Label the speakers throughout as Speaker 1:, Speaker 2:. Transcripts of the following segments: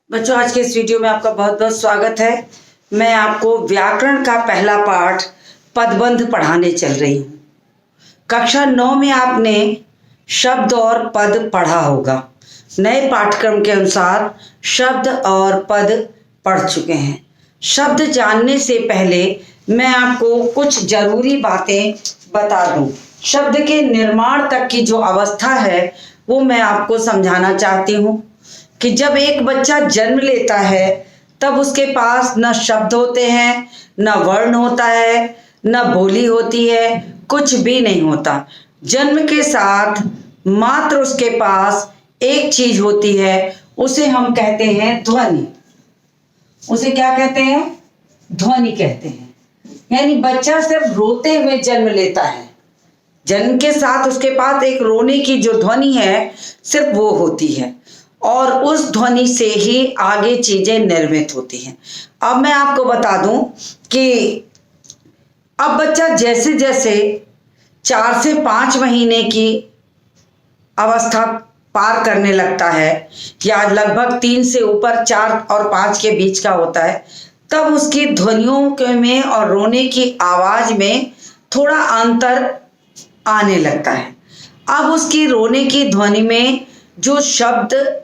Speaker 1: बच्चों, आज के इस वीडियो में आपका बहुत बहुत स्वागत है। मैं आपको व्याकरण का पहला पाठ पदबंध पढ़ाने चल रही हूँ। कक्षा 9 में आपने शब्द और पद पढ़ा होगा। नए पाठ्यक्रम के अनुसार शब्द और पद पढ़ चुके हैं। शब्द जानने से पहले मैं आपको कुछ जरूरी बातें बता दूं। शब्द के निर्माण तक की जो अवस्था है वो मैं आपको समझाना चाहती हूँ कि जब एक बच्चा जन्म लेता है तब उसके पास न शब्द होते हैं, न वर्ण होता है, न बोली होती है, कुछ भी नहीं होता। जन्म के साथ मात्र उसके पास एक चीज होती है, उसे हम कहते हैं ध्वनि। उसे क्या कहते हैं? ध्वनि कहते हैं। यानी बच्चा सिर्फ रोते हुए जन्म लेता है। जन्म के साथ उसके पास एक रोने की जो ध्वनि है सिर्फ वो होती है और उस ध्वनि से ही आगे चीजें निर्मित होती हैं। अब मैं आपको बता दूं कि अब बच्चा जैसे जैसे 4 से 5 महीने की अवस्था पार करने लगता है या लगभग 3 से ऊपर 4 और 5 के बीच का होता है, तब उसकी ध्वनियों में और रोने की आवाज में थोड़ा अंतर आने लगता है। अब उसकी रोने की ध्वनि में जो शब्द,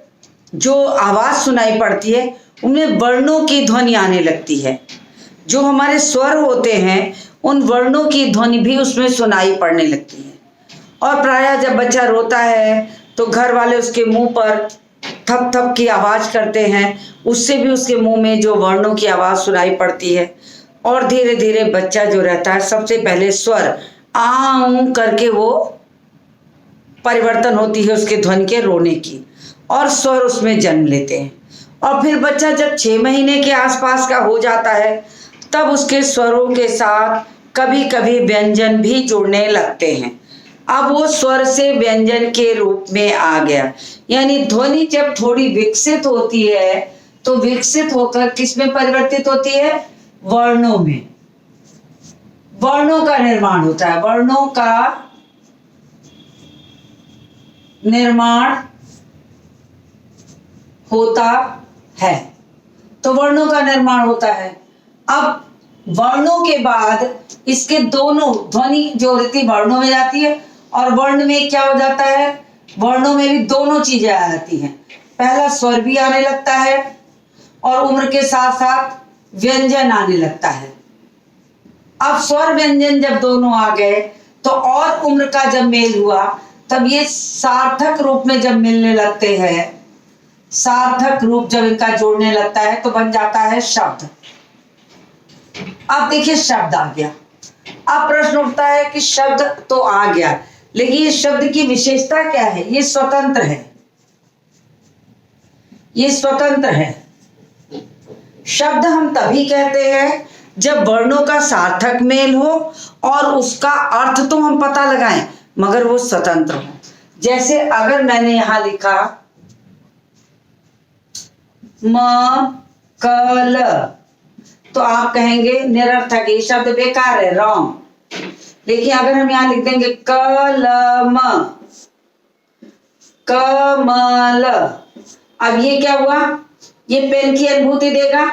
Speaker 1: जो आवाज सुनाई पड़ती है, उनमें वर्णों की ध्वनि आने लगती है। जो हमारे स्वर होते हैं उन वर्णों की ध्वनि भी उसमें सुनाई पड़ने लगती है। और प्रायः जब बच्चा रोता है तो घर वाले उसके मुंह पर थप थप की आवाज करते हैं, उससे भी उसके मुंह में जो वर्णों की आवाज सुनाई पड़ती है। और धीरे धीरे बच्चा जो रहता है, सबसे पहले स्वर आ ऊ करके वो परिवर्तन होती है उसके ध्वनि के रोने की, और स्वर उसमें जन्म लेते हैं। और फिर बच्चा जब 6 महीने के आसपास का हो जाता है तब उसके स्वरों के साथ कभी कभी व्यंजन भी जुड़ने लगते हैं। अब वो स्वर से व्यंजन के रूप में आ गया। यानी ध्वनि जब थोड़ी विकसित होती है तो विकसित होकर किस में परिवर्तित होती है? वर्णों में। वर्णों का निर्माण होता है। वर्णों का निर्माण होता है। तो वर्णों का निर्माण होता है। अब वर्णों के बाद इसके दोनों ध्वनि जो रहती वर्णों में जाती है, और वर्ण में क्या हो जाता है? वर्णों में भी दोनों चीजें आ जाती हैं। पहला स्वर भी आने लगता है और उम्र के साथ साथ व्यंजन आने लगता है। अब स्वर व्यंजन जब दोनों आ गए तो और उम्र का जब मेल हुआ तब ये सार्थक रूप में जब मिलने लगते हैं, सार्थक रूप जब इनका जोड़ने लगता है तो बन जाता है शब्द। अब देखिए शब्द आ गया। अब प्रश्न उठता है कि शब्द तो आ गया, लेकिन ये शब्द की विशेषता क्या है? ये स्वतंत्र है। ये स्वतंत्र है। शब्द हम तभी कहते हैं जब वर्णों का सार्थक मेल हो और उसका अर्थ तो हम पता लगाएं मगर वो स्वतंत्र हो। जैसे अगर मैंने यहां लिखा म क ल, तो आप कहेंगे निरर्थक, ये शब्द बेकार है, रॉन्ग। लेकिन अगर हम यहां लिख देंगे क ल म, क म ल, अब ये क्या हुआ? ये पेन की अनुभूति देगा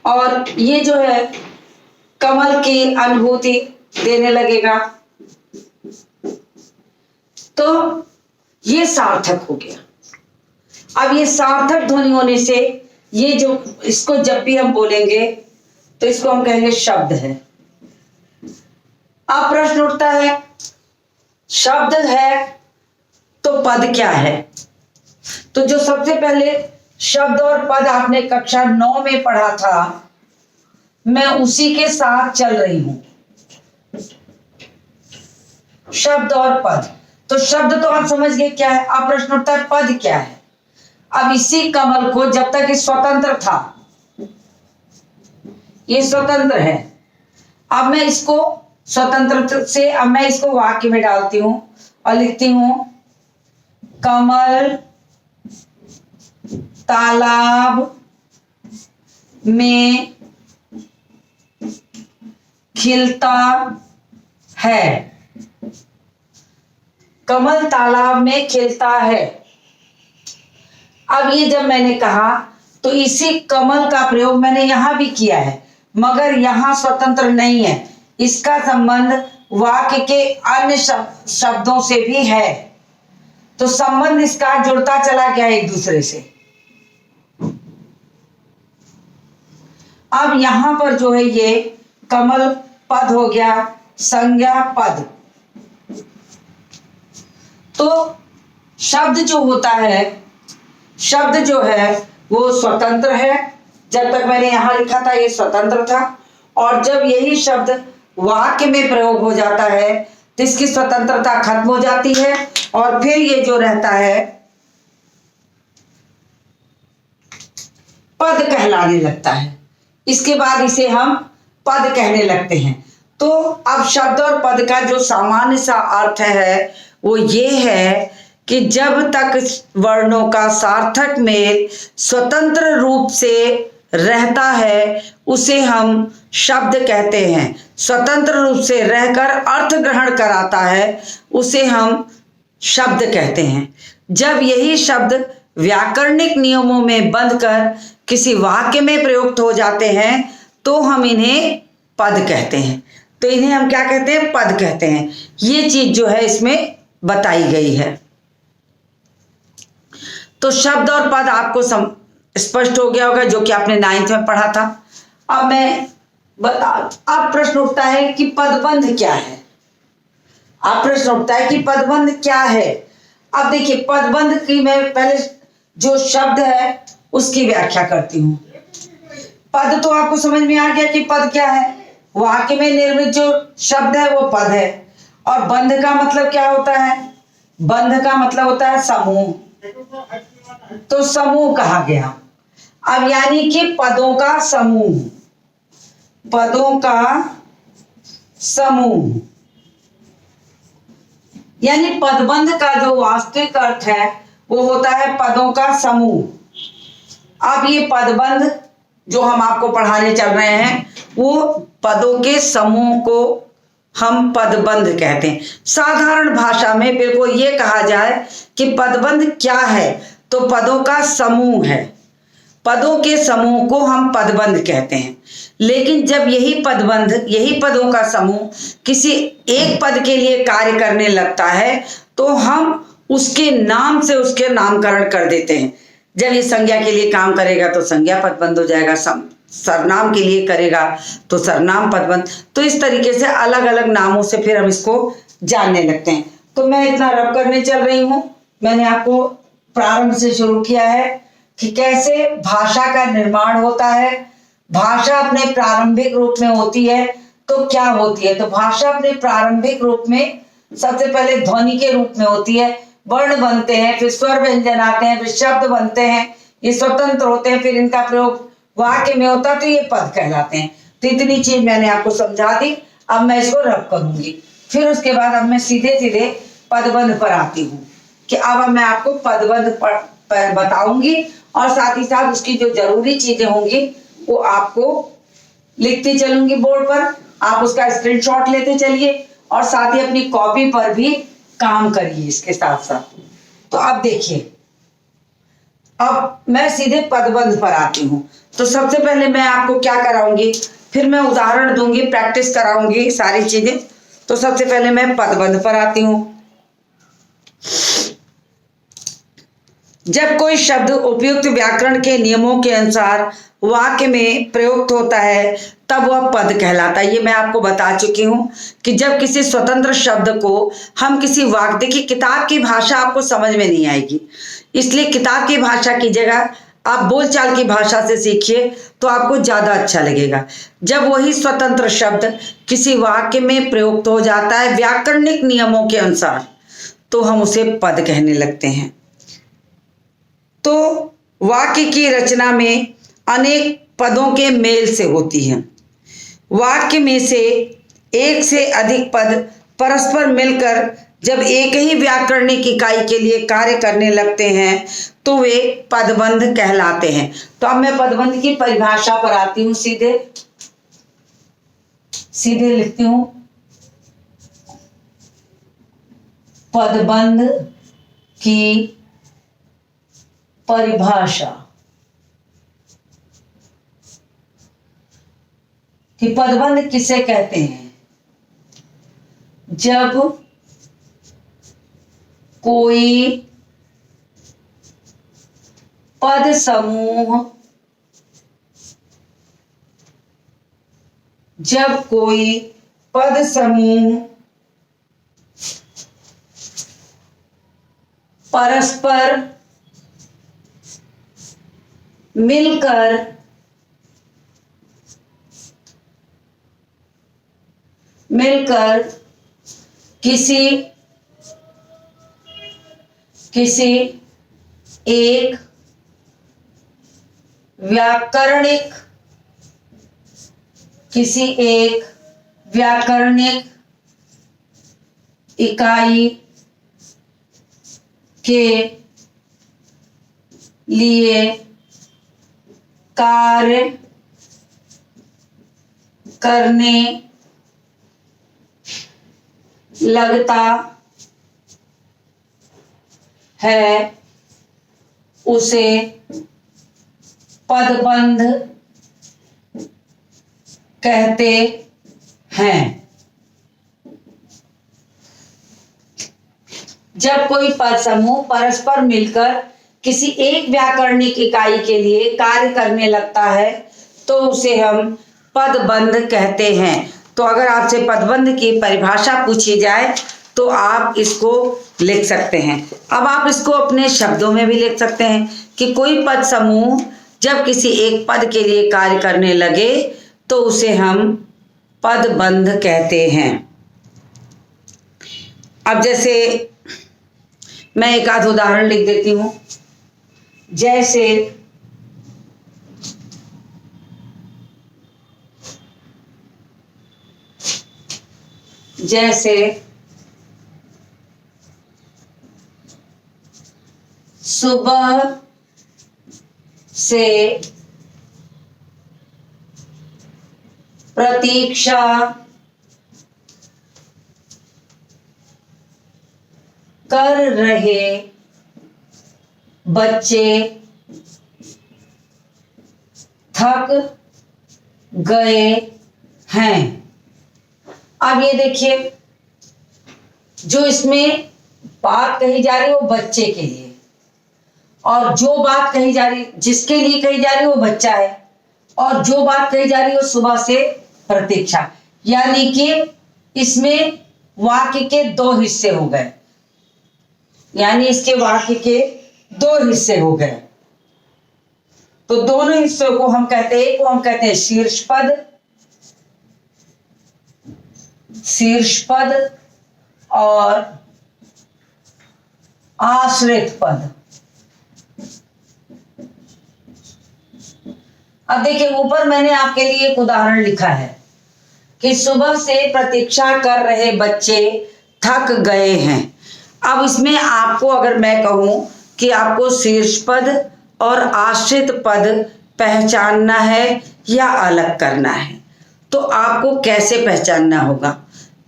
Speaker 1: और ये जो है कमल की अनुभूति देने लगेगा। तो ये सार्थक हो गया। अब ये सार्थक ध्वनि होने से ये जो, इसको जब भी हम बोलेंगे तो इसको हम कहेंगे शब्द है। अब प्रश्न उठता है, शब्द है तो पद क्या है? तो जो सबसे पहले शब्द और पद आपने कक्षा 9 में पढ़ा था, मैं उसी के साथ चल रही हूं। शब्द और पद, तो शब्द तो आप समझ गए क्या है। अब प्रश्न उठता है पद क्या है? अब इसी कमल को, जब तक ये स्वतंत्र था, ये स्वतंत्र है, अब मैं इसको स्वतंत्र से, अब मैं इसको वाक्य में डालती हूं और लिखती हूं कमल तालाब में खिलता है। कमल तालाब में खिलता है। अब ये जब मैंने कहा तो इसी कमल का प्रयोग मैंने यहां भी किया है, मगर यहां स्वतंत्र नहीं है, इसका संबंध वाक्य के अन्य शब्दों से भी है। तो संबंध इसका जुड़ता चला गया एक दूसरे से। अब यहां पर जो है ये कमल पद हो गया, संज्ञा पद। तो शब्द जो होता है, शब्द जो है वो स्वतंत्र है। जब तक मैंने यहां लिखा था ये स्वतंत्र था, और जब यही शब्द वाक्य में प्रयोग हो जाता है तो इसकी स्वतंत्रता खत्म हो जाती है, और फिर ये जो रहता है पद कहलाने लगता है। इसके बाद इसे हम पद कहने लगते हैं। तो अब शब्द और पद का जो सामान्य सा अर्थ है वो ये है कि जब तक वर्णों का सार्थक मेल स्वतंत्र रूप से रहता है उसे हम शब्द कहते हैं। स्वतंत्र रूप से रहकर अर्थ ग्रहण कराता है उसे हम शब्द कहते हैं। जब यही शब्द व्याकरणिक नियमों में बंधकर किसी वाक्य में प्रयुक्त हो जाते हैं तो हम इन्हें पद कहते हैं। तो इन्हें हम क्या कहते हैं? पद कहते हैं। ये चीज जो है इसमें बताई गई है। तो शब्द और पद आपको स्पष्ट हो गया होगा, जो कि आपने 9th में पढ़ा था। अब अब प्रश्न उठता है कि पदबंध क्या है। अब प्रश्न उठता है कि पदबंध क्या है। अब देखिए, पदबंध की मैं पहले जो शब्द है उसकी व्याख्या करती हूं। पद तो आपको समझ में आ गया कि पद क्या है। वाक्य में निर्मित जो शब्द है वो पद है। और बंध का मतलब क्या होता है? बंध का मतलब होता है समूह। तो समूह कहा गया। अब यानी कि पदों का समूह, पदों का समूह, यानी पदबंध का जो वास्तविक अर्थ है वो होता है पदों का समूह। अब ये पदबंध जो हम आपको पढ़ाने चल रहे हैं वो पदों के समूह को हम पदबंध कहते हैं। साधारण भाषा में बिल्कुल ये कहा जाए कि पदबंध क्या है तो पदों का समूह है। पदों के समूह को हम पदबंध कहते हैं। लेकिन जब यही पदबंध, यही पदों का समूह किसी एक पद के लिए कार्य करने लगता है तो हम उसके नाम से उसके नामकरण कर देते हैं। जब ये संज्ञा के लिए काम करेगा तो संज्ञा पदबंध हो जाएगा, सरनाम के लिए करेगा तो सरनाम पदबंध। तो इस तरीके से अलग अलग नामों से फिर हम इसको जानने लगते हैं। तो मैं इतना रब करने चल रही हूं। मैंने आपको प्रारंभ से शुरू किया है कि कैसे भाषा का निर्माण होता है। भाषा अपने प्रारंभिक रूप में होती है तो क्या होती है? तो भाषा अपने प्रारंभिक रूप में सबसे पहले ध्वनि के रूप में होती है। वर्ण बनते हैं, फिर स्वर व्यंजन आते हैं, फिर शब्द बनते हैं। ये स्वतंत्र होते हैं, फिर इनका प्रयोग वाक्य में होता है तो ये पद कहलाते हैं। तो इतनी चीज मैंने आपको समझा दी। अब मैं इसको रब करूंगी। फिर उसके बाद अब मैं सीधे सीधे पदबंध पर आती हूँ कि अब मैं आपको पदबंध पर बताऊंगी, और साथ ही साथ उसकी जो जरूरी चीजें होंगी वो आपको लिखती चलूंगी बोर्ड पर। आप उसका स्क्रीनशॉट लेते चलिए और साथ ही अपनी कॉपी पर भी काम करिए इसके साथ साथ। तो अब देखिए, अब मैं सीधे पदबंध पर आती हूं। तो सबसे पहले मैं आपको क्या कराऊंगी, फिर मैं उदाहरण दूंगी, प्रैक्टिस कराऊंगी सारी चीजें। तो सबसे पहले मैं पदबंध पर आती हूं। जब कोई शब्द उपयुक्त व्याकरण के नियमों के अनुसार वाक्य में प्रयुक्त होता है तब वह पद कहलाता है। ये मैं आपको बता चुकी हूं कि जब किसी स्वतंत्र शब्द को हम किसी वाक्य, देखिए किताब की भाषा आपको समझ में नहीं आएगी, इसलिए किताब की भाषा की जगह आप बोलचाल की भाषा से सीखिए तो आपको ज्यादा अच्छा लगेगा। जब वही स्वतंत्र शब्द किसी वाक्य में प्रयुक्त हो जाता है व्याकरणिक नियमों के अनुसार तो हम उसे पद कहने लगते हैं। तो वाक्य की रचना में अनेक पदों के मेल से होती है। वाक्य में से एक से अधिक पद परस्पर मिलकर जब एक ही व्याकरणिक इकाई के लिए कार्य करने लगते हैं तो वे पदबंध कहलाते हैं। तो अब मैं पदबंध की परिभाषा पर आती हूं। सीधे सीधे लिखती हूं, पदबंध की परिभाषा कि पदबंध किसे कहते हैं? जब कोई पद समूह परस्पर मिलकर किसी एक व्याकरणिक इकाई के लिए कार्य करने लगता है, उसे पदबंध कहते हैं। जब कोई पद समूह परस्पर मिलकर किसी एक व्याकरणिक इकाई के लिए कार्य करने लगता है तो उसे हम पदबंध कहते हैं। तो अगर आपसे पदबंध की परिभाषा पूछी जाए तो आप इसको लिख सकते हैं। अब आप इसको अपने शब्दों में भी लिख सकते हैं कि कोई पद समूह जब किसी एक पद के लिए कार्य करने लगे तो उसे हम पदबंध कहते हैं। अब जैसे मैं एक आध उदाहरण लिख देती हूं। जैसे सुबह से प्रतीक्षा कर रहे बच्चे थक गए हैं। अब ये देखिए, जो इसमें बात कही जा रही है वो बच्चे के लिए, और जो बात कही जा रही, जिसके लिए कही जा रही है वो बच्चा है, और जो बात कही जा रही है वो सुबह से प्रतीक्षा। यानी कि इसमें वाक्य के दो हिस्से हो गए, यानी इसके वाक्य के दो हिस्से हो गए। तो दोनों हिस्सों को हम कहते हैं, एक को हम कहते हैं शीर्ष पद और आश्रित पद। अब देखिए, ऊपर मैंने आपके लिए एक उदाहरण लिखा है कि सुबह से प्रतीक्षा कर रहे बच्चे थक गए हैं। अब इसमें आपको अगर मैं कहूं कि आपको शीर्ष पद और आश्रित पद पहचानना है या अलग करना है, तो आपको कैसे पहचानना होगा?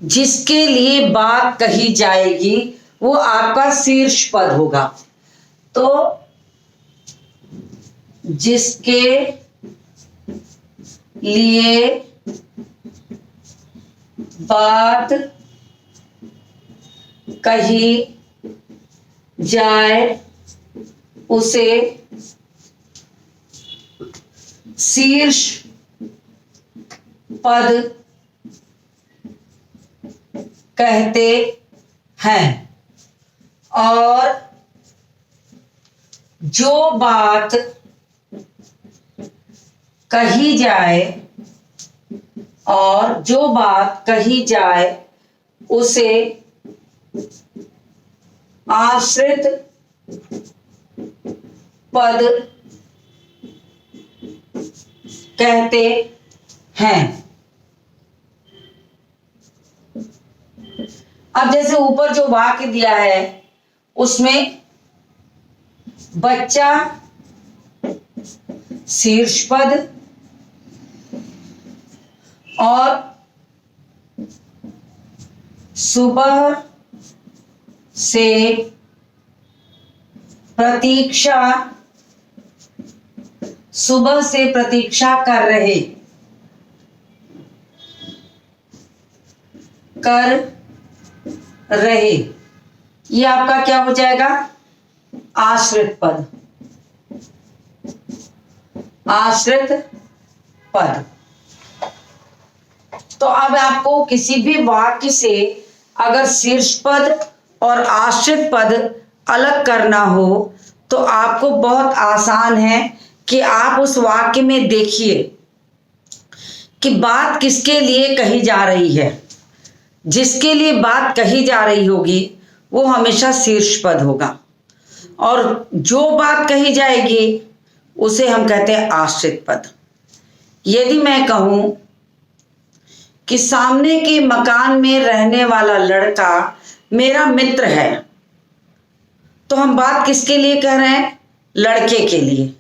Speaker 1: जिसके लिए बात कही जाएगी वो आपका शीर्ष पद होगा। तो जिसके लिए बात कही जाए उसे शीर्ष पद कहते हैं, और जो बात कही जाए उसे आश्रित पद कहते हैं। अब जैसे ऊपर जो वाक्य दिया है उसमें बच्चा शीर्ष पद और सुबह से प्रतीक्षा सुबह से प्रतीक्षा कर रहे, ये आपका क्या हो जाएगा? आश्रित पद। आश्रित पद। तो अब आपको किसी भी वाक्य से अगर शीर्ष पद और आश्रित पद अलग करना हो तो आपको बहुत आसान है कि आप उस वाक्य में देखिए कि बात किसके लिए कही जा रही है। जिसके लिए बात कही जा रही होगी वो हमेशा शीर्ष पद होगा, और जो बात कही जाएगी उसे हम कहते हैं आश्रित पद। यदि मैं कहूं कि सामने के मकान में रहने वाला लड़का मेरा मित्र है, तो हम बात किसके लिए कह रहे हैं? लड़के के लिए।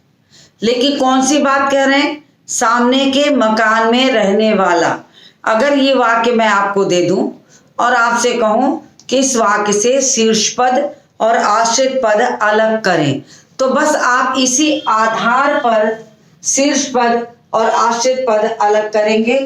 Speaker 1: लेकिन कौन सी बात कह रहे हैं? सामने के मकान में रहने वाला। अगर ये वाक्य मैं आपको दे दूं और आपसे कहूं कि इस वाक्य से शीर्ष पद और आश्रित पद अलग करें, तो बस आप इसी आधार पर शीर्ष पद और आश्रित पद अलग करेंगे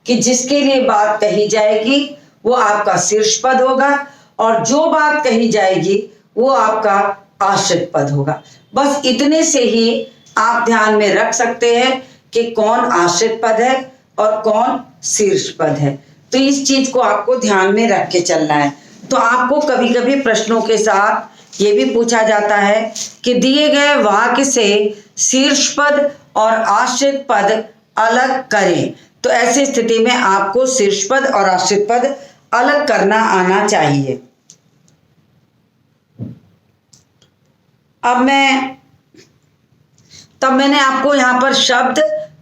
Speaker 1: कि जिसके लिए बात कही जाएगी वो आपका शीर्ष पद होगा और जो बात कही जाएगी वो आपका आश्रित पद होगा। बस इतने से ही आप ध्यान में रख सकते हैं कि कौन आश्रित पद है और कौन शीर्ष पद है। तो इस चीज को आपको ध्यान में रख के चलना है। तो आपको कभी कभी प्रश्नों के साथ ये भी पूछा जाता है कि दिए गए वाक्य से शीर्ष पद और आश्रित पद अलग करें। तो ऐसी स्थिति में आपको शीर्ष पद और आश्रित पद अलग करना आना चाहिए। तब मैंने आपको यहां पर शब्द,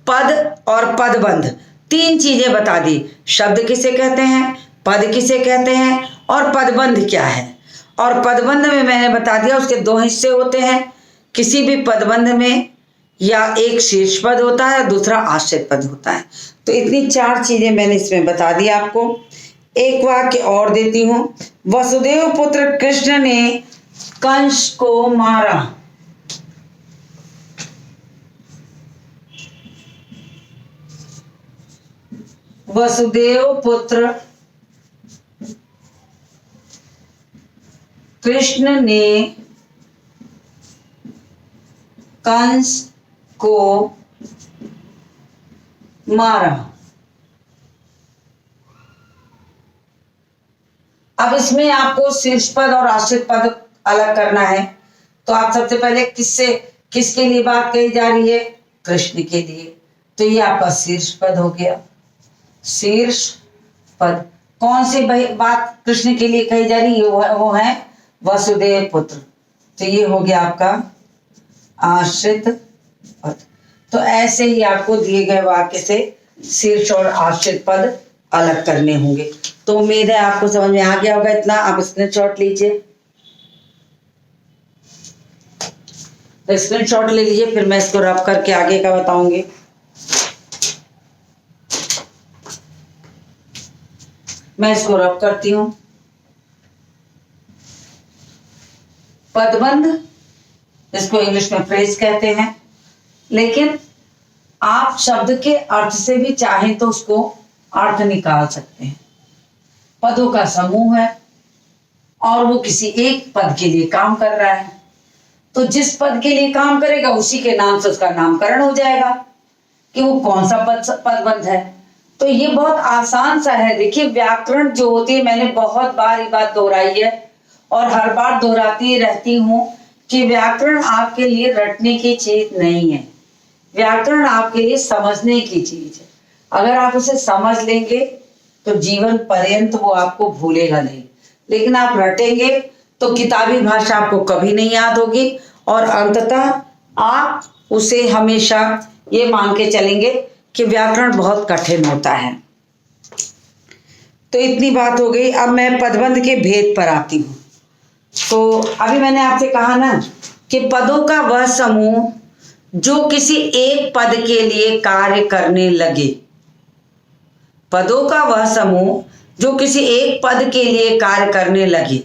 Speaker 1: पद और पदबंध तीन चीजें बता दी। शब्द किसे कहते हैं, पद किसे कहते हैं और पदबंध क्या है। और पदबंध में मैंने बता दिया उसके दो हिस्से होते हैं। किसी भी पदबंध में या एक शीर्ष पद होता है, दूसरा आश्रित पद होता है। तो इतनी चार चीजें मैंने इसमें बता दी आपको। एक वाक्य और देती हूं। वसुदेव पुत्र कृष्ण ने कंस को मारा। वसुदेव पुत्र कृष्ण ने कंस को मारा। अब इसमें आपको शीर्ष पद और आश्रित पद अलग करना है। तो आप सबसे पहले किसके लिए बात कही जा रही है? कृष्ण के लिए। तो ये आपका शीर्ष पद हो गया। शीर्ष पद कौन सी बात कृष्ण के लिए कही जा रही है? वो है वसुदेव पुत्र। तो ये हो गया आपका आश्रित पद। तो ऐसे ही आपको दिए गए वाक्य से शीर्ष और आश्रित पद अलग करने होंगे। तो उम्मीद है आपको समझ में आ गया होगा इतना। आप स्क्रीनशॉट लीजिए, स्क्रीनशॉट ले लीजिए, फिर मैं इसको रब करके आगे का बताऊंगी। मैं इसको रब करती हूं। पदबंध, इसको इंग्लिश में फ्रेज कहते हैं, लेकिन आप शब्द के अर्थ से भी चाहें तो उसको अर्थ निकाल सकते हैं। पदों का समूह है और वो किसी एक पद के लिए काम कर रहा है, तो जिस पद के लिए काम करेगा उसी के नाम से उसका नामकरण हो जाएगा कि वो कौन सा पदबंध है। तो ये बहुत आसान सा है। देखिए, व्याकरण जो होती है, मैंने बहुत बार ये बात दोहराई है और हर बार दोहराती रहती हूँ कि व्याकरण आपके लिए रटने की चीज नहीं है। व्याकरण आपके लिए समझने की चीज है। अगर आप उसे समझ लेंगे तो जीवन पर्यंत वो आपको भूलेगा नहीं, लेकिन आप रटेंगे तो किताबी भाषा आपको कभी नहीं याद होगी और अंततः आप उसे हमेशा ये मान के चलेंगे कि व्याकरण बहुत कठिन होता है। तो इतनी बात हो गई। अब मैं पदबंध के भेद पर आती हूँ। तो अभी मैंने आपसे कहा ना कि पदों का वह समूह जो किसी एक पद के लिए कार्य करने लगे। पदों का वह समूह जो किसी एक पद के लिए कार्य करने लगे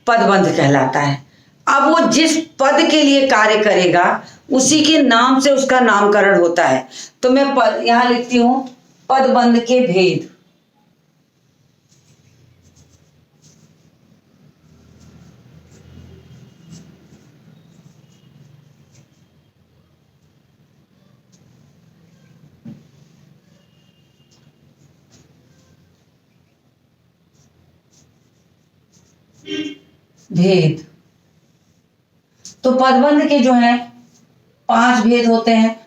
Speaker 1: पदबंध कहलाता है। अब वो जिस पद के लिए कार्य करेगा उसी के नाम से उसका नामकरण होता है। तो मैं यहां लिखती हूं पदबंध के भेद। भेद तो पदबंध के जो है 5 भेद होते हैं।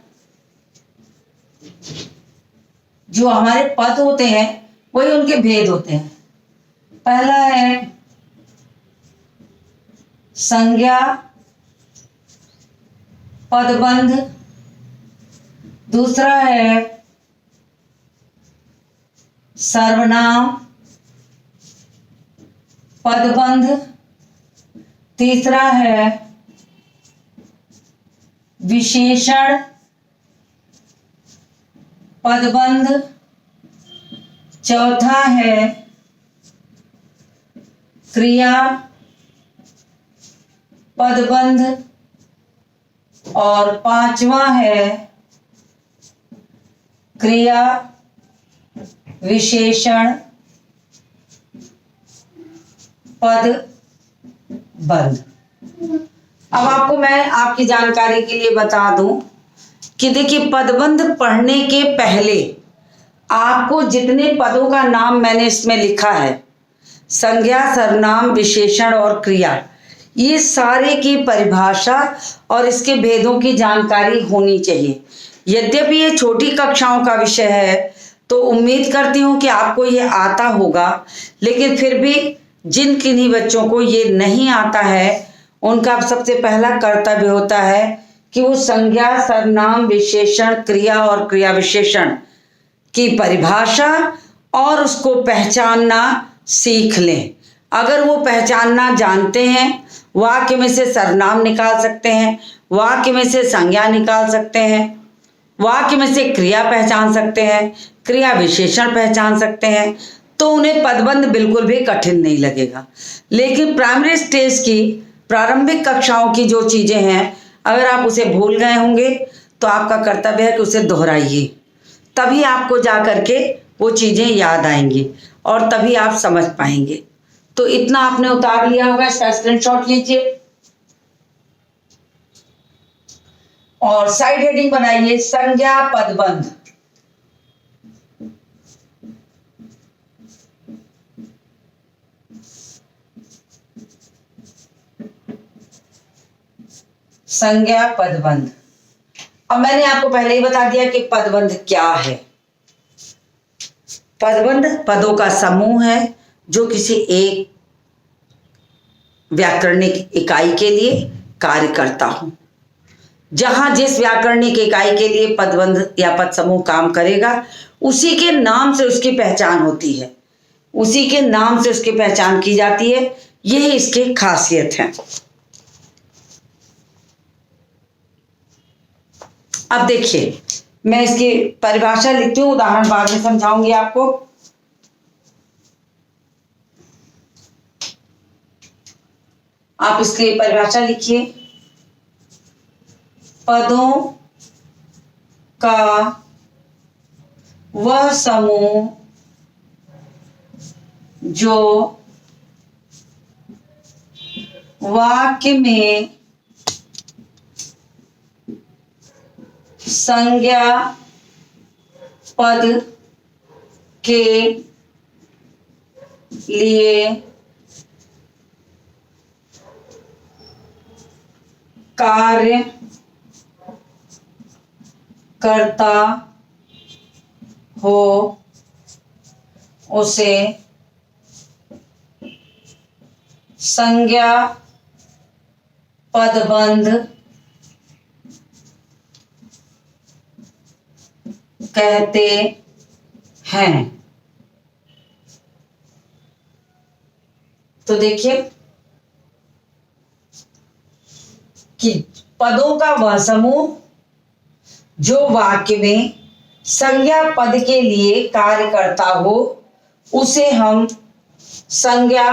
Speaker 1: जो हमारे पद होते हैं वही उनके भेद होते हैं। पहला है संज्ञा पदबंध, दूसरा है सर्वनाम पदबंध, तीसरा है विशेषण पदबंध, चौथा है क्रिया पदबंध और पांचवा है क्रिया विशेषण पदबंध। अब आपको मैं आपकी जानकारी के लिए बता दूं कि देखिए पदबंध पढ़ने के पहले आपको जितने पदों का नाम मैंने इसमें लिखा है, संज्ञा सर्वनाम विशेषण और क्रिया, ये सारे की परिभाषा और इसके भेदों की जानकारी होनी चाहिए। यद्यपि ये छोटी कक्षाओं का विषय है तो उम्मीद करती हूँ कि आपको ये आता होगा, लेकिन फिर भी जिन किन्हीं बच्चों को ये नहीं आता है उनका सबसे पहला कर्तव्य होता है कि वो संज्ञा सर्वनाम विशेषण क्रिया और क्रिया विशेषण की परिभाषा और उसको पहचानना सीख लें। अगर वो पहचानना जानते हैं, वाक्य में से सर्वनाम निकाल सकते हैं, वाक्य में से संज्ञा निकाल सकते हैं, वाक्य में से क्रिया पहचान सकते हैं, क्रिया विशेषण पहचान सकते हैं, तो उन्हें पदबंध बिल्कुल भी कठिन नहीं लगेगा। लेकिन प्राइमरी स्टेज की प्रारंभिक कक्षाओं की जो चीजें हैं, अगर आप उसे भूल गए होंगे तो आपका कर्तव्य है कि उसे दोहराइए, तभी आपको जा करके वो चीजें याद आएंगी और तभी आप समझ पाएंगे। तो इतना आपने उतार लिया होगा, इसका स्क्रीनशॉट लीजिए और साइड हेडिंग बनाइए संज्ञा पदबंध। संज्ञा पदबंध। अब मैंने आपको पहले ही बता दिया कि पदबंध क्या है। पदबंध पदों का समूह है जो किसी एक व्याकरणिक इकाई के लिए कार्य करता हो। जहां जिस व्याकरणिक इकाई के लिए पदबंध या पद समूह काम करेगा उसी के नाम से उसकी पहचान होती है, उसी के नाम से उसकी पहचान की जाती है। यही इसकी खासियत है। अब देखिए, मैं इसकी परिभाषा लिखती हूं, उदाहरण बाद में समझाऊंगी आपको। आप इसकी परिभाषा लिखिए। पदों का वह समूह जो वाक्य में संज्ञा पद के लिए कार्य करता हो उसे संज्ञा पदबंध कहते हैं। तो देखिए कि पदों का वह समूह जो वाक्य में संज्ञा पद के लिए कार्य करता हो उसे हम संज्ञा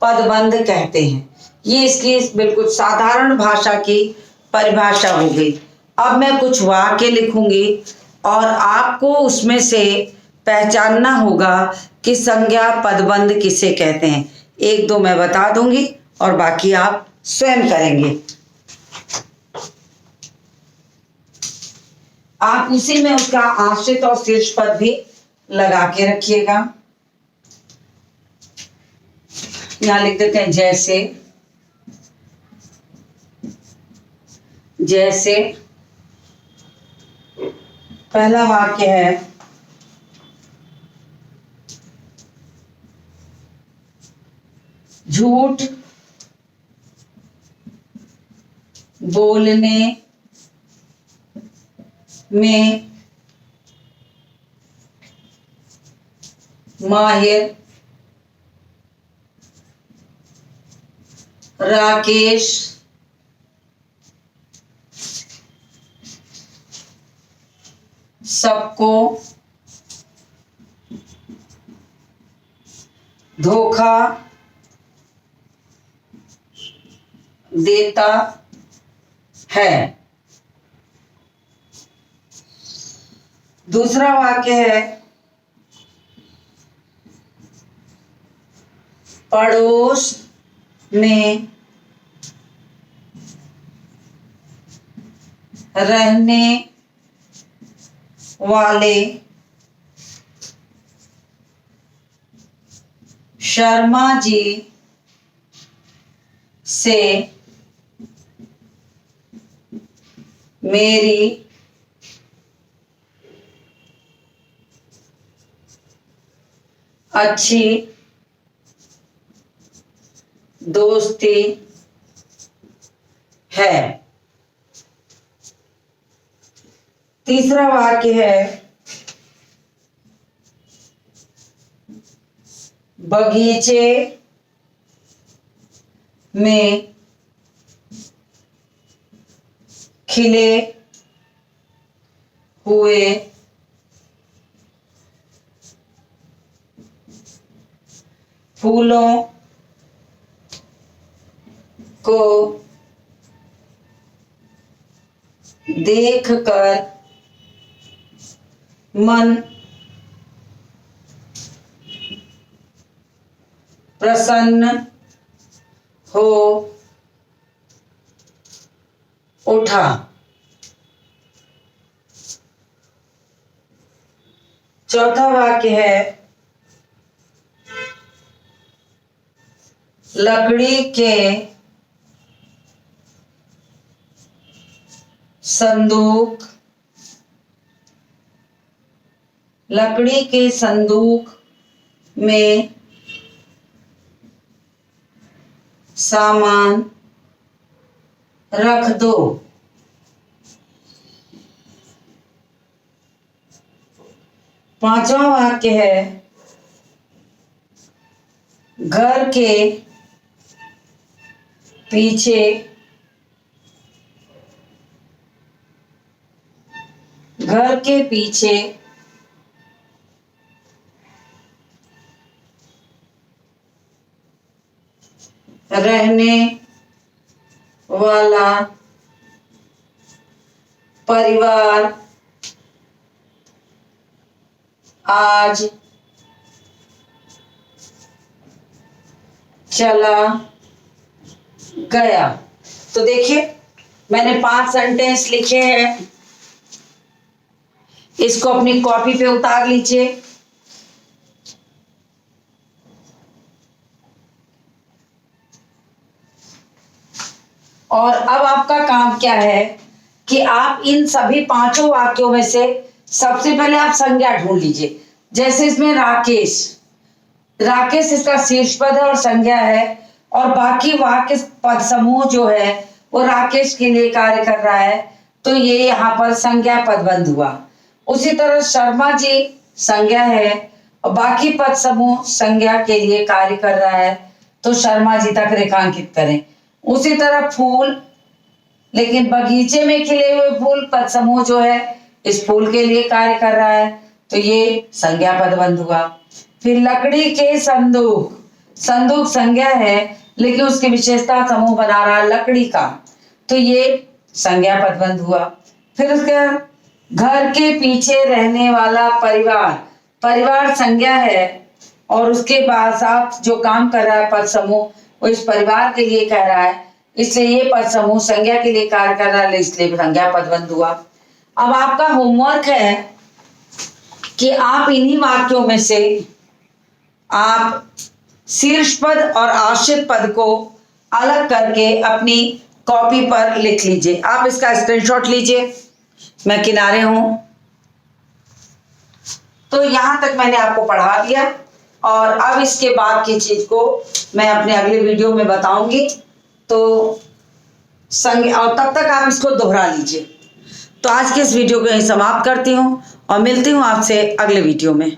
Speaker 1: पदबंध कहते हैं। ये इसकी बिल्कुल साधारण भाषा की परिभाषा हो गई। अब मैं कुछ वाक्य लिखूंगी और आपको उसमें से पहचानना होगा कि संज्ञा पदबंध किसे कहते हैं। एक दो मैं बता दूंगी और बाकी आप स्वयं करेंगे। आप उसी में उसका आश्रित और शीर्ष पद भी लगा के रखिएगा। यहां लिख देते हैं जैसे, जैसे पहला वाक्य है झूठ बोलने में माहिर राकेश सबको धोखा देता है। दूसरा वाक्य है पड़ोस में रहने वाले शर्मा जी से मेरी अच्छी दोस्ती है। तीसरा वाक्य है बगीचे में खिले हुए फूलों को देखकर मन प्रसन्न हो उठा। चौथा वाक्य है लकड़ी के संदूक, लकड़ी के संदूक में सामान रख दो। पांचवा वाक्य है घर के पीछे रहने वाला परिवार आज चला गया। तो देखिए मैंने 5 सेंटेंस लिखे हैं, इसको अपनी कॉपी पे उतार लीजिए। और अब आपका काम क्या है कि आप इन सभी 5 वाक्यों में से सबसे पहले आप संज्ञा ढूंढ लीजिए। जैसे इसमें राकेश, राकेश इसका शीर्ष पद है और संज्ञा है, और बाकी वाक्य पद समूह जो है वो राकेश के लिए कार्य कर रहा है, तो ये यहाँ पर संज्ञा पदबंध हुआ। उसी तरह शर्मा जी संज्ञा है और बाकी पद समूह संज्ञा के लिए कार्य कर रहा है, तो शर्मा जी तक रेखांकित करें। उसी तरह फूल, लेकिन बगीचे में खिले हुए फूल पद समूह जो है इस फूल के लिए कार्य कर रहा है, तो ये संज्ञा पदबंध हुआ। फिर लकड़ी के संदूक, संदूक संज्ञा है, लेकिन उसकी विशेषता समूह बना रहा लकड़ी का, तो ये संज्ञा पदबंध हुआ। फिर उसके घर के पीछे रहने वाला परिवार, परिवार संज्ञा है और उसके बाद साथ जो काम कर रहा है पद समूह, वो इस परिवार के लिए कह रहा है, इसलिए ये पद समूह संज्ञा के लिए कार्य कर रहा है, इसलिए संज्ञा पदबंध हुआ। अब आपका होमवर्क है कि आप इन्हीं वाक्यों में से आप शीर्ष पद और आश्रित पद को अलग करके अपनी कॉपी पर लिख लीजिए। आप इसका स्क्रीनशॉट लीजिए, मैं किनारे हूं। तो यहां तक मैंने आपको पढ़ा दिया और अब इसके बाद की चीज को मैं अपने अगले वीडियो में बताऊंगी, तो और तब तक आप इसको दोहरा लीजिए। तो आज के इस वीडियो को यहीं समाप्त करती हूँ और मिलती हूँ आपसे अगले वीडियो में।